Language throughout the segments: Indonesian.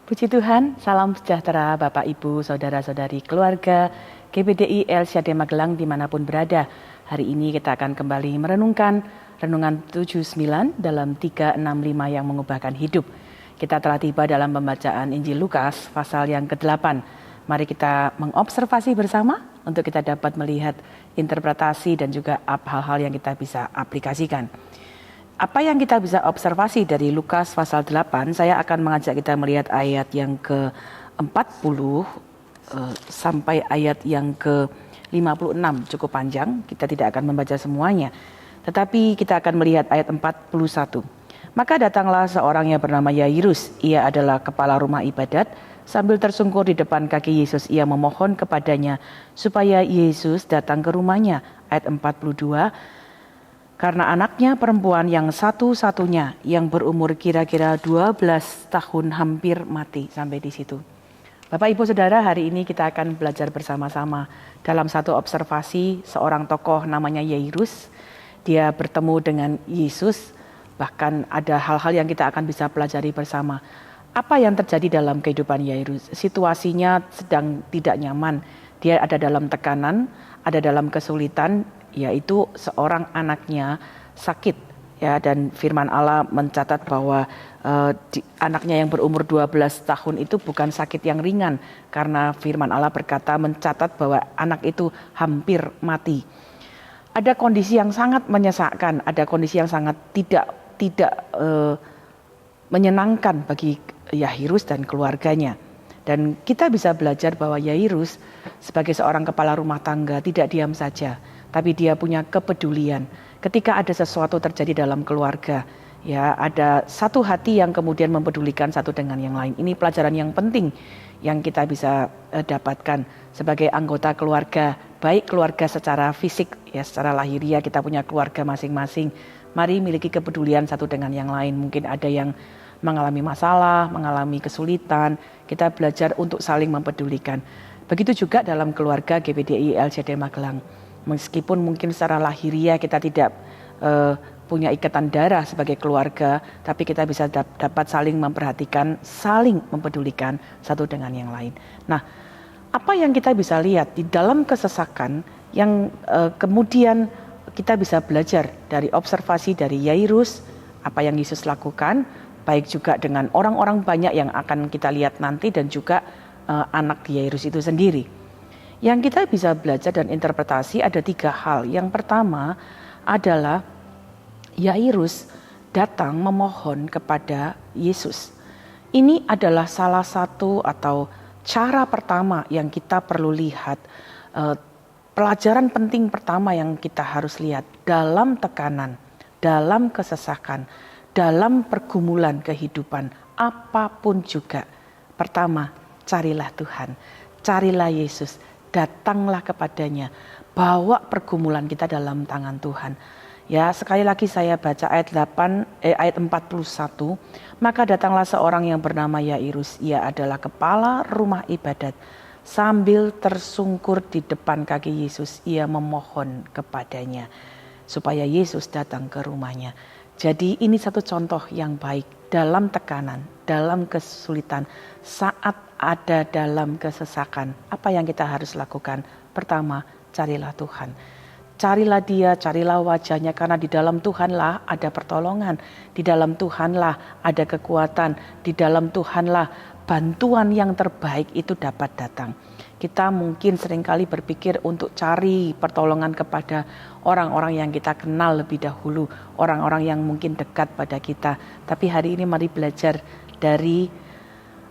Puji Tuhan, salam sejahtera Bapak Ibu, Saudara-saudari keluarga GBDI El Shaddai Magelang dimanapun berada. Hari ini kita akan kembali merenungkan Renungan 79 dalam 365 yang mengubahkan hidup. Kita telah tiba dalam pembacaan Injil Lukas pasal yang ke-8. Mari kita mengobservasi bersama untuk kita dapat melihat interpretasi dan juga hal-hal yang kita bisa aplikasikan. Apa yang kita bisa observasi dari Lukas pasal 8, saya akan mengajak kita melihat ayat yang ke-40 sampai ayat yang ke-56, cukup panjang, kita tidak akan membaca semuanya. Tetapi kita akan melihat ayat 41. Maka datanglah seorang yang bernama Yairus, ia adalah kepala rumah ibadat, sambil tersungkur di depan kaki Yesus, ia memohon kepadanya supaya Yesus datang ke rumahnya. Ayat 42, karena anaknya perempuan yang satu-satunya yang berumur kira-kira 12 tahun hampir mati. Sampai di situ. Bapak Ibu Saudara, hari ini kita akan belajar bersama-sama dalam satu observasi seorang tokoh namanya Yairus. Dia bertemu dengan Yesus, bahkan ada hal-hal yang kita akan bisa pelajari bersama. Apa yang terjadi dalam kehidupan Yairus? Situasinya sedang tidak nyaman. Dia ada dalam tekanan, ada dalam kesulitan, yaitu seorang anaknya sakit, ya, dan firman Allah mencatat bahwa anaknya yang berumur 12 tahun itu bukan sakit yang ringan, karena firman Allah berkata mencatat bahwa anak itu hampir mati. Ada kondisi yang sangat menyesakkan, ada kondisi yang sangat tidak menyenangkan bagi Yairus dan keluarganya. Dan kita bisa belajar bahwa Yairus sebagai seorang kepala rumah tangga tidak diam saja, tapi dia punya kepedulian. Ketika ada sesuatu terjadi dalam keluarga, ya, ada satu hati yang kemudian mempedulikan satu dengan yang lain. Ini pelajaran yang penting yang kita bisa dapatkan sebagai anggota keluarga, baik keluarga secara fisik, ya, secara lahiriah kita punya keluarga masing-masing. Mari miliki kepedulian satu dengan yang lain. Mungkin ada yang mengalami masalah, mengalami kesulitan, kita belajar untuk saling mempedulikan. Begitu juga dalam keluarga GBDI El Shaddai Magelang. Meskipun mungkin secara lahiriah kita tidak punya ikatan darah sebagai keluarga, tapi kita bisa dapat saling memperhatikan, saling mempedulikan satu dengan yang lain. Nah, apa yang kita bisa lihat di dalam kesesakan yang kemudian kita bisa belajar dari observasi dari Yairus, apa yang Yesus lakukan, baik juga dengan orang-orang banyak yang akan kita lihat nanti dan juga anak Yairus itu sendiri. Yang kita bisa belajar dan interpretasi ada 3 hal. Yang pertama adalah Yairus datang memohon kepada Yesus. Ini adalah salah satu atau cara pertama yang kita perlu lihat. Pelajaran penting pertama yang kita harus lihat dalam tekanan, dalam kesesakan, dalam pergumulan kehidupan, apapun juga. Pertama, carilah Tuhan, carilah Yesus, datanglah kepadanya, bawa pergumulan kita dalam tangan Tuhan. Ya, sekali lagi saya baca ayat 41, maka datanglah seorang yang bernama Yairus, ia adalah kepala rumah ibadat, sambil tersungkur di depan kaki Yesus, ia memohon kepadanya supaya Yesus datang ke rumahnya. Jadi ini satu contoh yang baik dalam tekanan, dalam kesulitan, saat ada dalam kesesakan. Apa yang kita harus lakukan? Pertama, carilah Tuhan. Carilah Dia, carilah wajahnya, karena di dalam Tuhanlah ada pertolongan. Di dalam Tuhanlah ada kekuatan. Di dalam Tuhanlah bantuan yang terbaik itu dapat datang. Kita mungkin seringkali berpikir untuk cari pertolongan kepada orang-orang yang kita kenal lebih dahulu, orang-orang yang mungkin dekat pada kita. Tapi hari ini mari belajar dari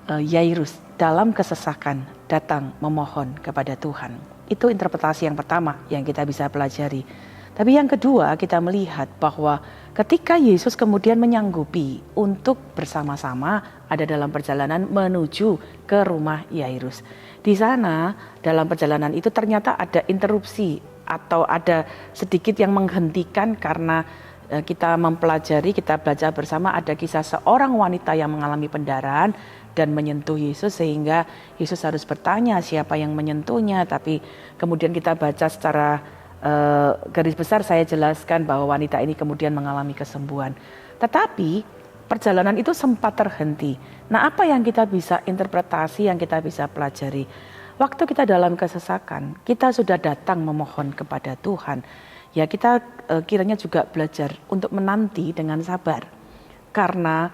Yairus dalam kesesakan datang memohon kepada Tuhan. Itu interpretasi yang pertama yang kita bisa pelajari. Tapi yang kedua, kita melihat bahwa ketika Yesus kemudian menyanggupi untuk bersama-sama ada dalam perjalanan menuju ke rumah Yairus. Di sana dalam perjalanan itu ternyata ada interupsi atau ada sedikit yang menghentikan karena kita mempelajari, kita belajar bersama ada kisah seorang wanita yang mengalami pendarahan dan menyentuh Yesus, sehingga Yesus harus bertanya siapa yang menyentuhnya. Tapi kemudian kita baca secara garis besar, saya jelaskan bahwa wanita ini kemudian mengalami kesembuhan. Tetapi perjalanan itu sempat terhenti. Nah, apa yang kita bisa interpretasi, yang kita bisa pelajari? Waktu kita dalam kesesakan, kita sudah datang memohon kepada Tuhan. Ya, kita kiranya juga belajar untuk menanti dengan sabar. Karena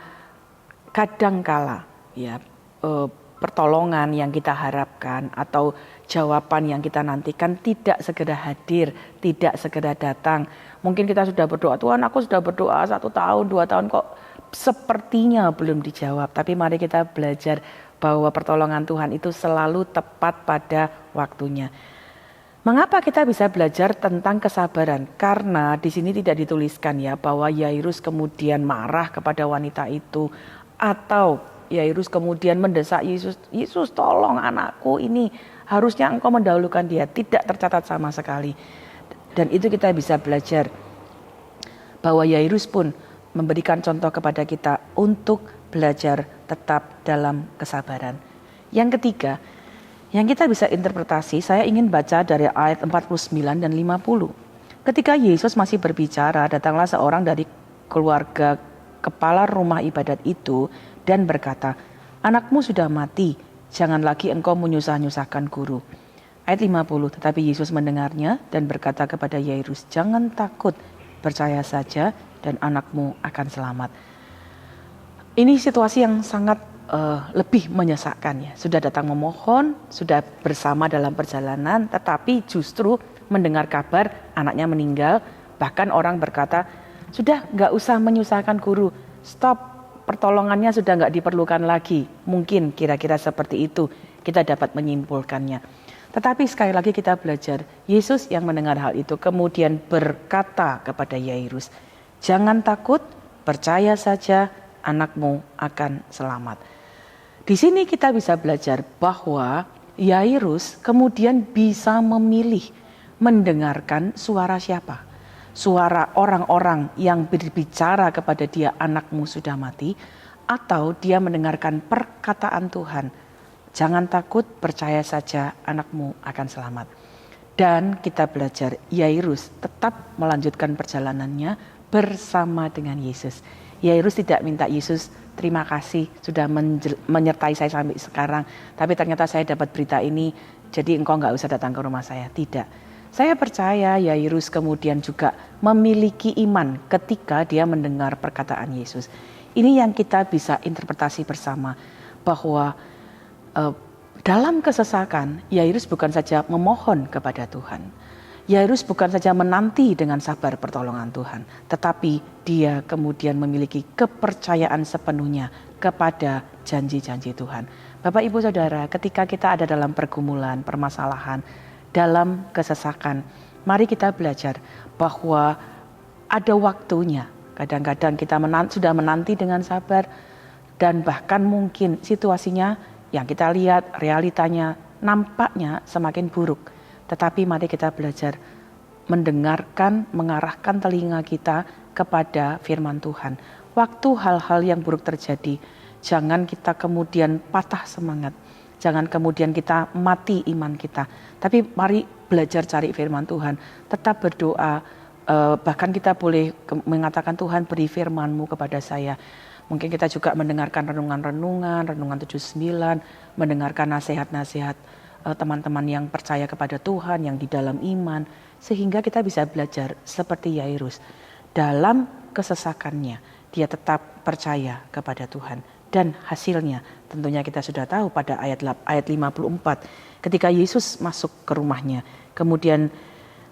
kadangkala ya pertolongan yang kita harapkan atau jawaban yang kita nantikan tidak segera hadir, tidak segera datang. Mungkin kita sudah berdoa, Tuhan aku sudah berdoa 1 tahun, 2 tahun kok sepertinya belum dijawab. Tapi mari kita belajar bahwa pertolongan Tuhan itu selalu tepat pada waktunya. Mengapa kita bisa belajar tentang kesabaran? Karena di sini tidak dituliskan ya bahwa Yairus kemudian marah kepada wanita itu, atau Yairus kemudian mendesak Yesus, Yesus tolong anakku ini, harusnya engkau mendahulukan dia. Tidak tercatat sama sekali. Dan itu kita bisa belajar bahwa Yairus pun memberikan contoh kepada kita untuk belajar tetap dalam kesabaran. Yang ketiga, yang kita bisa interpretasi, saya ingin baca dari ayat 49 dan 50. Ketika Yesus masih berbicara, datanglah seorang dari keluarga kepala rumah ibadat itu dan berkata, anakmu sudah mati, jangan lagi engkau menyusah-nyusahkan guru. Ayat 50, tetapi Yesus mendengarnya dan berkata kepada Yairus, jangan takut, percaya saja dan anakmu akan selamat. Ini situasi yang sangat lebih menyesakkan ya. Sudah datang memohon, sudah bersama dalam perjalanan, tetapi justru mendengar kabar anaknya meninggal. Bahkan orang berkata, sudah gak usah menyusahkan guru, stop, pertolongannya sudah gak diperlukan lagi. Mungkin kira-kira seperti itu kita dapat menyimpulkannya. Tetapi sekali lagi kita belajar, Yesus yang mendengar hal itu kemudian berkata kepada Yairus, jangan takut, percaya saja, anakmu akan selamat. Di sini kita bisa belajar bahwa Yairus kemudian bisa memilih mendengarkan suara siapa. Suara orang-orang yang berbicara kepada dia, anakmu sudah mati, atau dia mendengarkan perkataan Tuhan. Jangan takut, percaya saja, anakmu akan selamat. Dan kita belajar Yairus tetap melanjutkan perjalanannya bersama dengan Yesus. Yairus tidak minta Yesus, terima kasih sudah menyertai saya sampai sekarang, tapi ternyata saya dapat berita ini, jadi engkau gak usah datang ke rumah saya. Tidak. Saya percaya Yairus kemudian juga memiliki iman ketika dia mendengar perkataan Yesus. Ini yang kita bisa interpretasi bersama, bahwa dalam kesesakan Yairus bukan saja memohon kepada Tuhan. Yairus bukan saja menanti dengan sabar pertolongan Tuhan, tetapi dia kemudian memiliki kepercayaan sepenuhnya kepada janji-janji Tuhan. Bapak, Ibu, Saudara, ketika kita ada dalam pergumulan, permasalahan, dalam kesesakan, mari kita belajar bahwa ada waktunya. Kadang-kadang kita sudah menanti dengan sabar, dan bahkan mungkin situasinya yang kita lihat, realitanya nampaknya semakin buruk. Tetapi mari kita belajar mendengarkan, mengarahkan telinga kita kepada firman Tuhan. Waktu hal-hal yang buruk terjadi, jangan kita kemudian patah semangat. Jangan kemudian kita mati iman kita. Tapi mari belajar cari firman Tuhan. Tetap berdoa, bahkan kita boleh mengatakan, Tuhan beri firman-Mu kepada saya. Mungkin kita juga mendengarkan renungan 79, mendengarkan nasihat-nasihat teman-teman yang percaya kepada Tuhan, yang di dalam iman, sehingga kita bisa belajar seperti Yairus. Dalam kesesakannya, dia tetap percaya kepada Tuhan. Dan hasilnya tentunya kita sudah tahu pada ayat 54, ketika Yesus masuk ke rumahnya. Kemudian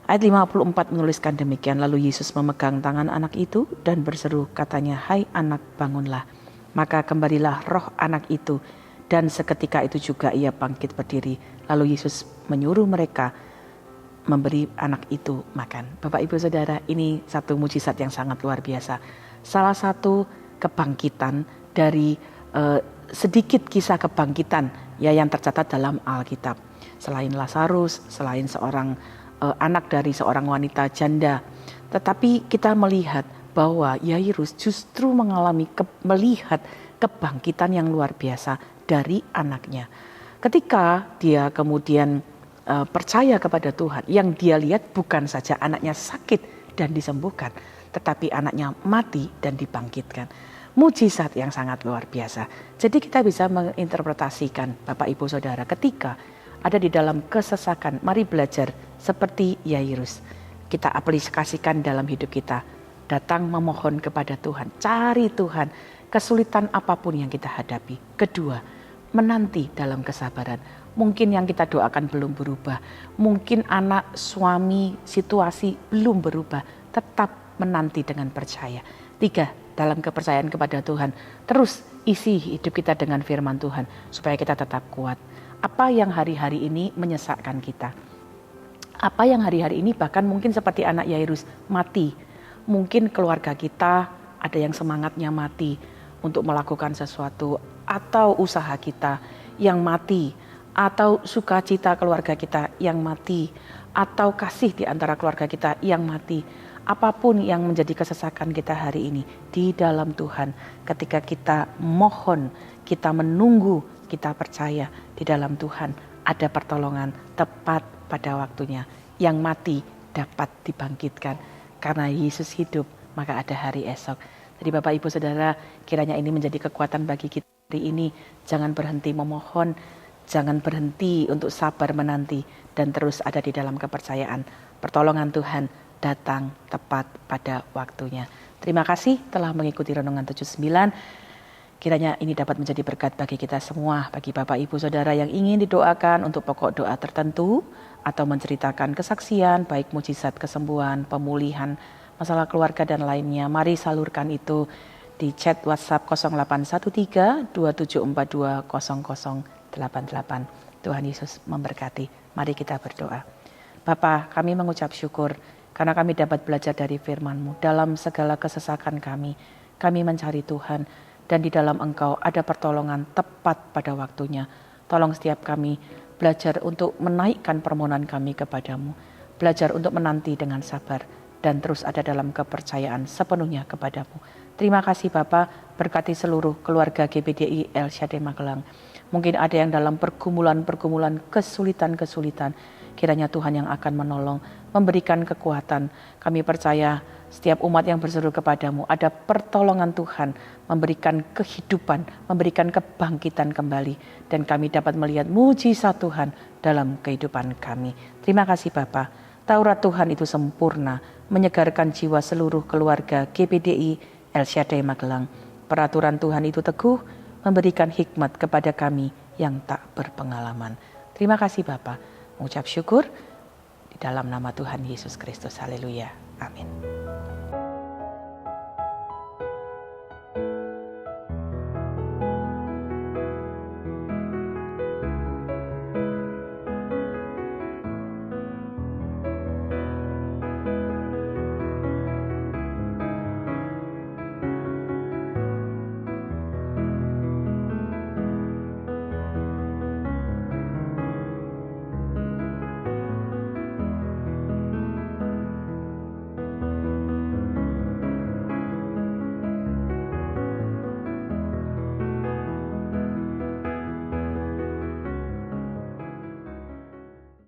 ayat 54 menuliskan demikian, lalu Yesus memegang tangan anak itu dan berseru, katanya, hai anak, bangunlah. Maka kembalilah roh anak itu, dan seketika itu juga ia bangkit berdiri. Lalu Yesus menyuruh mereka memberi anak itu makan. Bapak, Ibu, Saudara, ini satu mujizat yang sangat luar biasa. Salah satu kebangkitan dari sedikit kisah kebangkitan ya yang tercatat dalam Alkitab. Selain Lazarus, selain seorang anak dari seorang wanita janda, tetapi kita melihat bahwa Yairus justru melihat kebangkitan yang luar biasa dari anaknya. Ketika dia kemudian percaya kepada Tuhan, yang dia lihat bukan saja anaknya sakit dan disembuhkan, tetapi anaknya mati dan dibangkitkan. mujizat yang sangat luar biasa. Jadi kita bisa menginterpretasikan Bapak Ibu Saudara ketika ada di dalam kesesakan, mari belajar seperti Yairus. Kita aplikasikan dalam hidup kita. Datang memohon kepada Tuhan, cari Tuhan, kesulitan apapun yang kita hadapi. Kedua, menanti dalam kesabaran. Mungkin yang kita doakan belum berubah, mungkin anak, suami, situasi belum berubah, tetap menanti dengan percaya. Tiga, dalam kepercayaan kepada Tuhan, terus isi hidup kita dengan firman Tuhan, supaya kita tetap kuat. Apa yang hari-hari ini menyesakkan kita? Apa yang hari-hari ini bahkan mungkin seperti anak Yairus mati. Mungkin keluarga kita ada yang semangatnya mati untuk melakukan sesuatu, atau usaha kita yang mati, atau sukacita keluarga kita yang mati, atau kasih di antara keluarga kita yang mati. Apapun yang menjadi kesesakan kita hari ini, di dalam Tuhan, ketika kita mohon, kita menunggu, kita percaya di dalam Tuhan ada pertolongan tepat pada waktunya. Yang mati dapat dibangkitkan. Karena Yesus hidup, maka ada hari esok. Jadi Bapak Ibu Saudara, kiranya ini menjadi kekuatan bagi kita hari ini. Jangan berhenti memohon, jangan berhenti untuk sabar menanti, dan terus ada di dalam kepercayaan. Pertolongan Tuhan datang tepat pada waktunya. Terima kasih telah mengikuti Renungan 79. Kiranya ini dapat menjadi berkat bagi kita semua, bagi Bapak Ibu Saudara yang ingin didoakan untuk pokok doa tertentu, atau menceritakan kesaksian, baik mujizat kesembuhan, pemulihan, masalah keluarga dan lainnya. Mari salurkan itu di chat WhatsApp 0813 2742 0088. Tuhan Yesus memberkati. Mari kita berdoa. Bapa, kami mengucap syukur karena kami dapat belajar dari firman-Mu. Dalam segala kesesakan kami mencari Tuhan, dan di dalam Engkau ada pertolongan tepat pada waktunya. Tolong setiap kami belajar untuk menaikkan permohonan kami kepadamu. Belajar untuk menanti dengan sabar. Dan terus ada dalam kepercayaan sepenuhnya kepadamu. Terima kasih Bapa, berkati seluruh keluarga GBDI El Shaddai Magelang. Mungkin ada yang dalam pergumulan-pergumulan, kesulitan-kesulitan. Kiranya Tuhan yang akan menolong, memberikan kekuatan. Kami percaya setiap umat yang berseru kepadamu, ada pertolongan Tuhan, memberikan kehidupan, memberikan kebangkitan kembali. Dan kami dapat melihat mujizat Tuhan dalam kehidupan kami. Terima kasih Bapa. Taurat Tuhan itu sempurna, menyegarkan jiwa seluruh keluarga GBDI El Shaddai Magelang. Peraturan Tuhan itu teguh, memberikan hikmat kepada kami yang tak berpengalaman. Terima kasih Bapa. Mengucap syukur di dalam nama Tuhan Yesus Kristus. Haleluya. Amin.